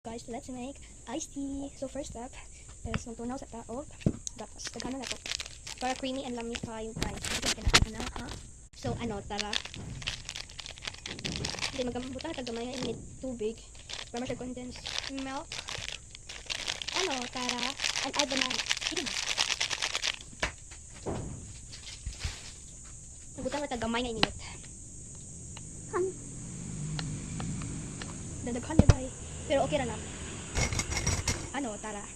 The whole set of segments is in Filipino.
Guys, let's make iced tea. So first step is magtunaw sa taog. Tapos daghan na to. Para creamy and lamig kayo guys. So tara. Then magbuta ka gamay nga init tubig. Para siya condensed milk. Tara. And add banana. Sige na. Magbuta ka gamay nga init. Dadaghan niya ba pero okay ra na. Tara.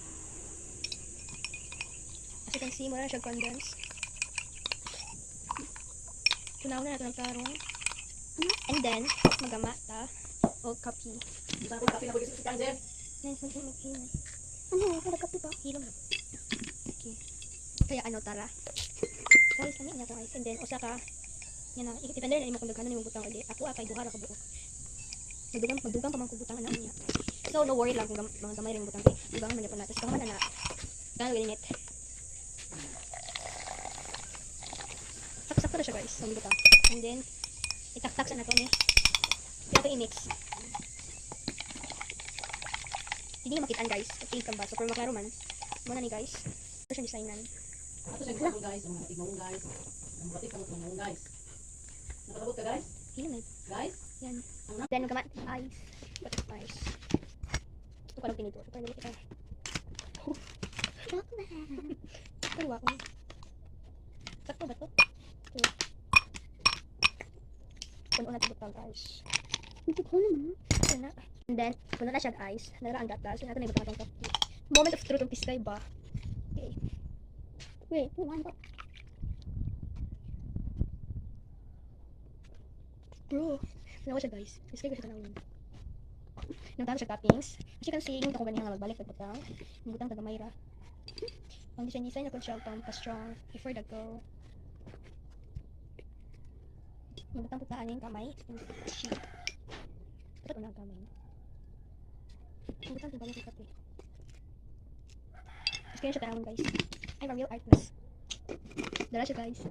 As you can see, muna na siya condense. Tunaw na natin ang tarong. And then, magama ta o kape. Saan ko kape na bulis si Angel? Kada kape ba? Hilom na. Okay. Kaya tara. Guys, kami na ito guys. And then, usa ka, yan na, depende na yung kung daghanan yung butang ulit. Ako kay duha ra ka buok. Magdugang pa man kung butang niya. So, no worry lang kung mga gamay rin butang kay dugangan man niya pa natin. Dugangan man na gano'n init. Saksak na siya guys, sa butang. And then, itaktak sa na ito ni. Kaya ito i-mix. Hindi niya makitaan guys. Okay ka ba? So, pero maklaro man. Muna ni guys. Ito siya designan. Ito siya gawin guys. Ang mga tigmong guys. Ang mga tigmong guys. Nakakabot ka guys? Ilan na. Guys? Yan. Then, magamat ice. But ice. Ito ka lang pinito. So, pwede kita. Pero wako. Sakto ba ito? Ito. Puno na ito butang guys. Ito ko naman. Ito na. And then, puno na siya ice. Nagara ang gatas. Ito na yung butang itong coffee. Moment of truth ng piskay ba? Okay. Wait, punuan ba? Bro, nawa siya guys. Piskay ko siya tanawin. Nagtalo siya toppings. As you can see, yung ako ganyan nga magbalik ng butang. Yung butang tagamayra. Ang design na kung siya pa-strong before the go. Yung butang putaan yung kamay. Sheet. Dapat unang kamay. Yung butang timbalik yung kape. Mas kaya siya tanawin guys. I'm a real artist. Dala siya guys.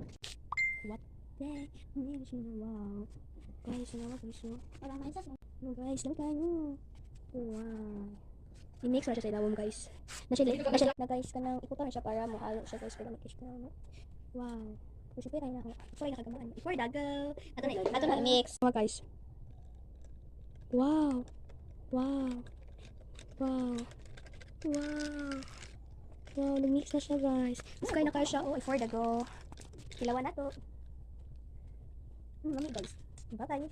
What the? Wow. Guys, nawa guys. Parang maisas mo. No guys, lang tayo. Wow. I-mix na siya sa ilawom guys. Na guys, kanang ikutan na siya para mahalo siya guys. Pero mag-kish ka na. Wow. Kasi pera na ako. Sorry, nakagamaan. Before dagal. Ato na i-mix. Mga guys. Wow. Wow. Wow. Wow. Wow, nag-mix na siya guys. Mas kaya na kaya siya. Oh, before dago. Kilawan na to. Mami guys. Bye-bye.